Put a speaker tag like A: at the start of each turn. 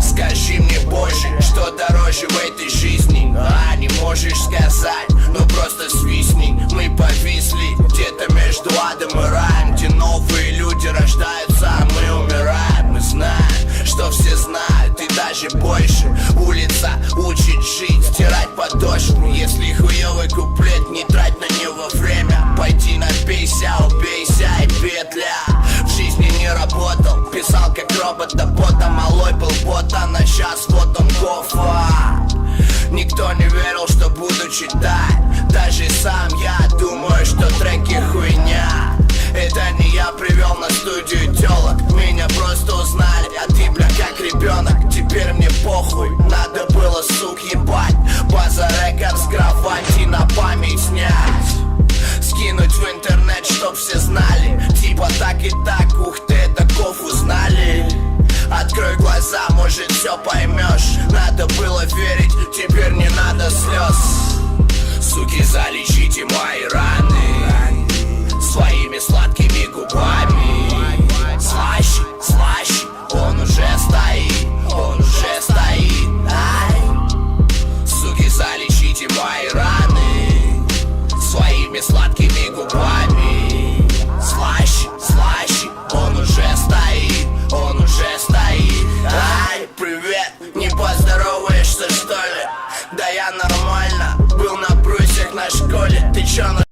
A: Скажи мне, Боже, что дороже в этой жизни? Не можешь сказать, ну просто свистни. Мы повисли где-то между адом и раем, где новые люди рождаются, а мы умираем. Мы знаем, что все знают и даже больше. Улица учит жить, стирать подошву. Если хуёвый куплет, не трать на него время. Пойди напейся, убейся и петля. В жизни не работал, писал как робот-бота. Малой был бот, а на щас вот он кофа. Никто не верил, что буду читать. Даже сам я думаю, что треки хуйня. Это не я привел на студию телок. Меня просто узнали, а ты, бля, как ребенок. Теперь мне похуй, надо было, сук, ебать. База рекорд с кровати на память снять. Скинуть в интернет, чтоб все знали. Типа так и так, ух ты, таков узнали. Открой глаза, может все поймешь. Надо было верить, теперь не надо слез. Суки, залечите мои раны своими сладкими губами. Слаще, слаще, он уже стоит, он уже стоит. Ай. Суки, залечите мои раны своими сладкими губами. Слаще, слаще, он уже стоит, он уже стоит. Ай, привет, не поздороваешься, что ли? Да я нормально, был на брусьях на школе. Ты чё,